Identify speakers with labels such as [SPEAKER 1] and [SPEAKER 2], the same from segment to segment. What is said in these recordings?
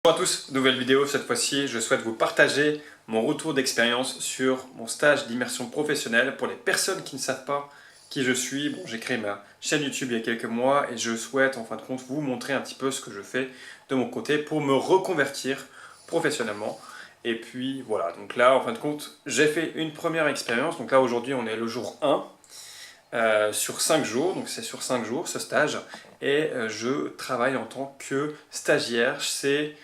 [SPEAKER 1] Bonjour à tous, nouvelle vidéo. Cette fois-ci, je souhaite vous partager mon retour d'expérience sur mon stage d'immersion professionnelle pour les personnes qui ne savent pas qui je suis. Bon, j'ai créé ma chaîne YouTube il y a quelques mois et je souhaite en fin de compte vous montrer un petit peu ce que je fais de mon côté pour me reconvertir professionnellement. Et puis voilà, donc là en fin de compte, j'ai fait une première expérience. Donc là aujourd'hui, on est le jour 1. Sur 5 jours, donc c'est sur 5 jours ce stage, et je travaille en tant que stagiaire chez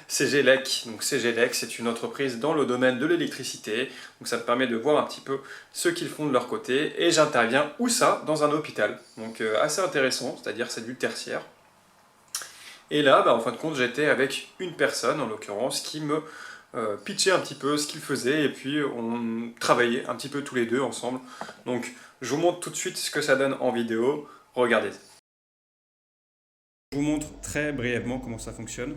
[SPEAKER 1] CGLEC. Donc CGLEC, c'est une entreprise dans le domaine de l'électricité, donc ça me permet de voir un petit peu ce qu'ils font de leur côté, et j'interviens où ça? Dans un hôpital, donc assez intéressant, c'est-à-dire c'est du tertiaire. Et là, en fin de compte, j'étais avec une personne, en l'occurrence, qui me pitchait un petit peu ce qu'il faisait, et puis on travaillait un petit peu tous les deux ensemble. Donc je vous montre tout de suite ce que ça donne en vidéo. Regardez. Je vous montre très brièvement comment ça fonctionne.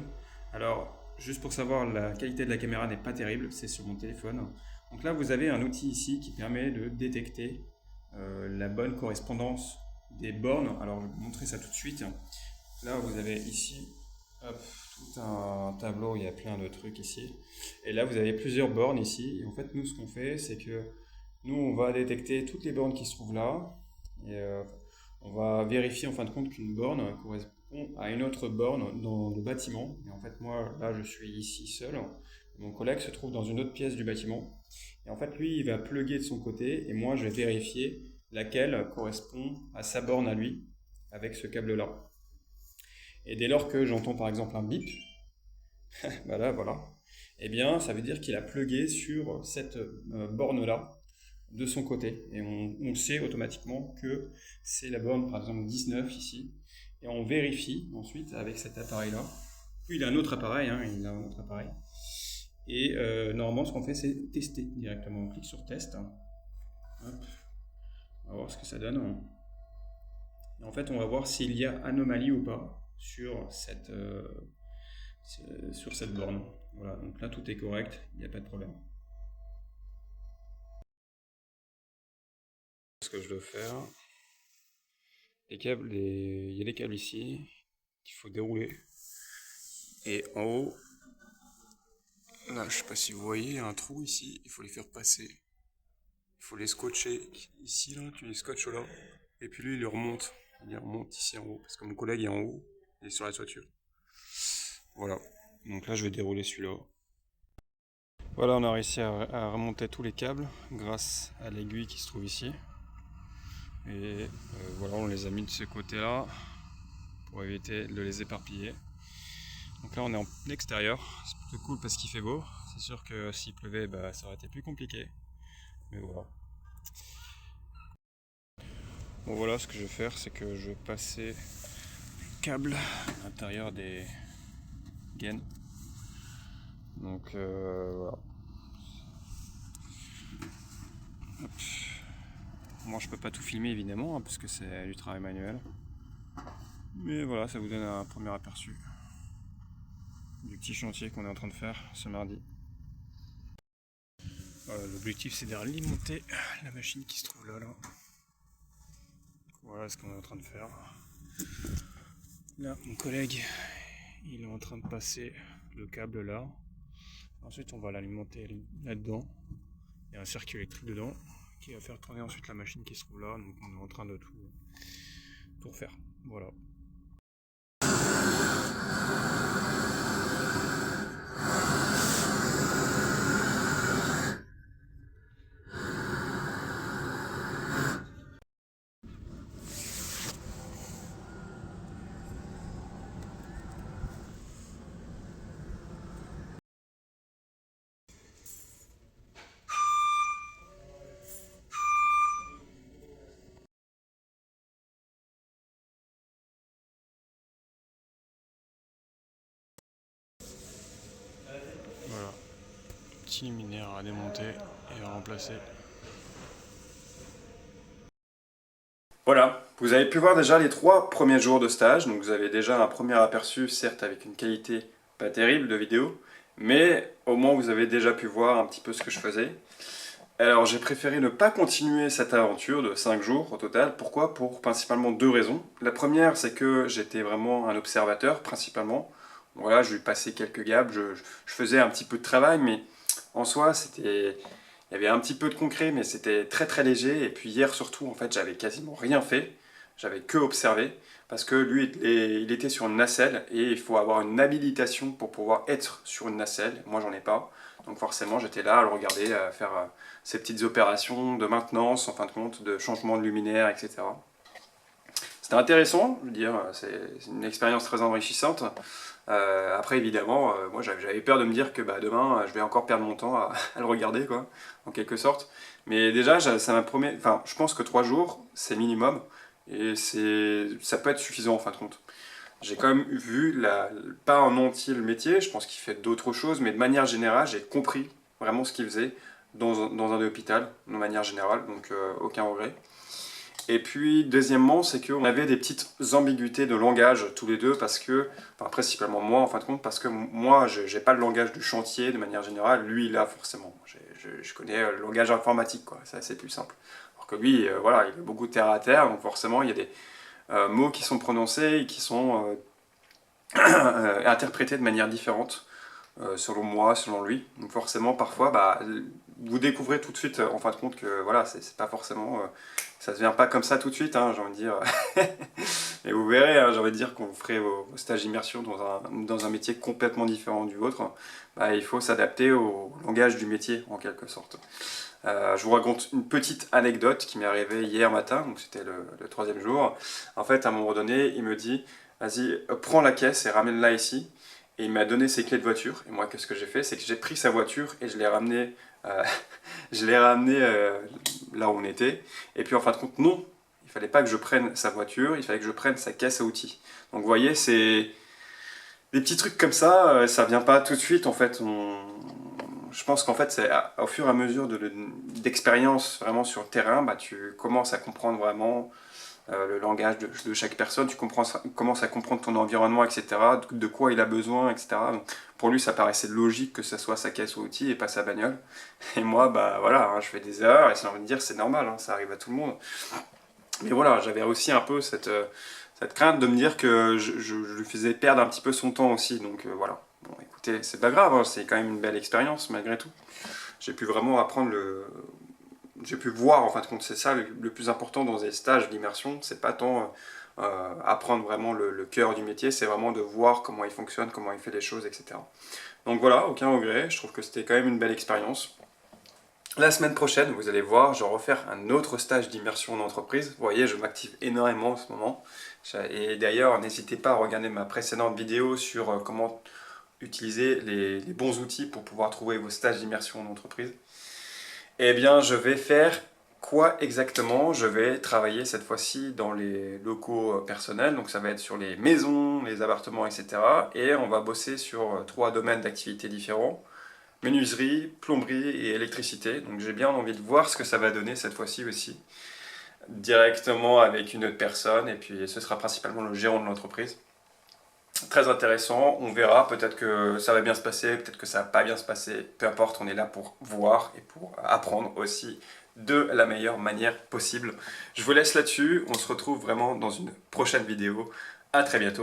[SPEAKER 1] Alors, juste pour savoir, la qualité de la caméra n'est pas terrible, c'est sur mon téléphone. Donc là, vous avez un outil ici qui permet de détecter la bonne correspondance des bornes. Alors, je vais vous montrer ça tout de suite. Là, vous avez ici hop, tout un tableau, il y a plein de trucs ici. Et là, vous avez plusieurs bornes ici. Et en fait, nous, ce qu'on fait, c'est que nous, on va détecter toutes les bornes qui se trouvent là. Et on va vérifier en fin de compte qu'une borne correspond à une autre borne dans le bâtiment. Et en fait, moi, là, je suis ici seul. Mon collègue se trouve dans une autre pièce du bâtiment. Et en fait, lui, il va plugger de son côté. Et moi, je vais vérifier laquelle correspond à sa borne à lui avec ce câble-là. Et dès lors que j'entends par exemple un bip, voilà, eh bien ça veut dire qu'il a plugué sur cette borne-là de son côté. Et on sait automatiquement que c'est la borne par exemple 19 ici. Et on vérifie ensuite avec cet appareil-là. Puis il a un autre appareil, Et normalement ce qu'on fait c'est tester directement. On clique sur test. Hop. On va voir ce que ça donne. Et en fait on va voir s'il y a anomalie ou pas sur cette borne. Voilà, donc là tout est correct, il n'y a pas de problème. Ce que je dois faire, les câbles, il y a des câbles ici qu'il faut dérouler. Et en haut, là je sais pas si vous voyez, il y a un trou ici, il faut les faire passer. Il faut les scotcher ici, là, tu les scotches là. Et puis lui il remonte ici en haut, parce que mon collègue est en haut, il est sur la toiture. Voilà, donc là je vais dérouler celui-là. Voilà, on a réussi à remonter tous les câbles grâce à l'aiguille qui se trouve ici. Et voilà, on les a mis de ce côté-là pour éviter de les éparpiller. Donc là, on est en extérieur. C'est plutôt cool parce qu'il fait beau. C'est sûr que s'il pleuvait, ça aurait été plus compliqué. Mais voilà. Bon, voilà, ce que je vais faire, c'est que je vais passer le câble à l'intérieur des gaines. Donc voilà. Hop. Moi je peux pas tout filmer évidemment hein, parce que c'est du travail manuel. Mais voilà, ça vous donne un premier aperçu du petit chantier qu'on est en train de faire ce mardi. Voilà, l'objectif c'est d'alimenter la machine qui se trouve là. Voilà ce qu'on est en train de faire. Là, mon collègue, il est en train de passer le câble là. Ensuite, on va l'alimenter là-dedans. Il y a un circuit électrique dedans qui va faire tourner ensuite la machine qui se trouve là. Donc, on est en train de tout refaire. Voilà. Voilà. Petit luminaire à démonter et à remplacer. Voilà, vous avez pu voir déjà les 3 premiers jours de stage, donc vous avez déjà un premier aperçu, certes avec une qualité pas terrible de vidéo, mais au moins vous avez déjà pu voir un petit peu ce que je faisais. Alors j'ai préféré ne pas continuer cette aventure de 5 jours au total. Pourquoi? Pour principalement 2 raisons. La première, c'est que j'étais vraiment un observateur principalement. voilà, je lui passais quelques gaps, je faisais un petit peu de travail, mais en soi, il y avait un petit peu de concret, mais c'était très très léger. Et puis hier surtout, en fait, j'avais quasiment rien fait, j'avais que observé, parce que lui, il était sur une nacelle, et il faut avoir une habilitation pour pouvoir être sur une nacelle. Moi, j'en ai pas. Donc forcément, j'étais là à le regarder, à faire ces petites opérations de maintenance, en fin de compte, de changement de luminaire, etc. C'était intéressant, je veux dire, c'est une expérience très enrichissante. Après, évidemment, moi j'avais peur de me dire que bah, demain je vais encore perdre mon temps à le regarder, quoi, en quelque sorte. Mais déjà, ça m'a promis. Enfin, je pense que 3 jours, c'est minimum, et ça peut être suffisant en fin de compte. J'ai quand même vu, pas en entier le métier, je pense qu'il fait d'autres choses, mais de manière générale, j'ai compris vraiment ce qu'il faisait dans un hôpital, de manière générale, donc aucun regret. Et puis, deuxièmement, c'est qu'on avait des petites ambiguïtés de langage tous les deux, parce que, enfin, principalement moi en fin de compte, parce que moi, je n'ai pas le langage du chantier de manière générale, lui, il a forcément. Je connais le langage informatique, quoi, c'est assez plus simple. Alors que lui, voilà, il a beaucoup de terre à terre, donc forcément, il y a des mots qui sont prononcés et qui sont interprétés de manière différente. Selon moi, selon lui. Donc forcément, parfois, bah, vous découvrez tout de suite, en fin de compte, que voilà, c'est pas forcément... ça se vient pas comme ça tout de suite, hein, j'ai envie de dire. Et vous verrez, hein, j'ai envie de dire, quand vous ferez vos stages d'immersion dans un métier complètement différent du vôtre, bah, il faut s'adapter au langage du métier, en quelque sorte. Je vous raconte une petite anecdote qui m'est arrivée hier matin, donc c'était le 3e jour. En fait, à un moment donné, il me dit, vas-y, prends la caisse et ramène-la ici. Et il m'a donné ses clés de voiture. Et moi, qu'est-ce que j'ai fait? C'est que j'ai pris sa voiture et je l'ai ramené, euh, là où on était. Et puis en fin de compte, non. Il fallait pas que je prenne sa voiture, il fallait que je prenne sa caisse à outils. Donc vous voyez, c'est des petits trucs comme ça vient pas tout de suite en fait. Je pense qu'en fait, c'est au fur et à mesure d'expérience vraiment sur le terrain, bah, tu commences à comprendre vraiment le langage de chaque personne, tu commences à comprendre ton environnement, etc., de quoi il a besoin, etc. Donc, pour lui, ça paraissait logique que ce soit sa caisse ou outil et pas sa bagnole. Et moi, bah voilà, hein, je fais des erreurs et j'ai envie de dire c'est normal, hein, ça arrive à tout le monde. Mais voilà, j'avais aussi un peu cette crainte de me dire que je lui faisais perdre un petit peu son temps aussi. Donc voilà. Bon, écoutez, c'est pas grave, hein, c'est quand même une belle expérience malgré tout. J'ai pu vraiment apprendre j'ai pu voir, en fin de compte, c'est ça le plus important dans des stages d'immersion, c'est pas tant apprendre vraiment le cœur du métier, c'est vraiment de voir comment il fonctionne, comment il fait les choses, etc. Donc voilà, aucun regret, je trouve que c'était quand même une belle expérience. La semaine prochaine, vous allez voir, je vais refaire un autre stage d'immersion en entreprise. Vous voyez, je m'active énormément en ce moment. Et d'ailleurs, n'hésitez pas à regarder ma précédente vidéo sur comment utiliser les bons outils pour pouvoir trouver vos stages d'immersion en entreprise. Eh bien, je vais faire quoi exactement? Je vais travailler cette fois-ci dans les locaux personnels, donc ça va être sur les maisons, les appartements, etc. Et on va bosser sur 3 domaines d'activité différents: menuiserie, plomberie et électricité. Donc j'ai bien envie de voir ce que ça va donner cette fois-ci aussi, directement avec une autre personne, et puis ce sera principalement le gérant de l'entreprise. Très intéressant, on verra, peut-être que ça va bien se passer, peut-être que ça va pas bien se passer, peu importe, on est là pour voir et pour apprendre aussi de la meilleure manière possible. Je vous laisse là-dessus, on se retrouve vraiment dans une prochaine vidéo, à très bientôt.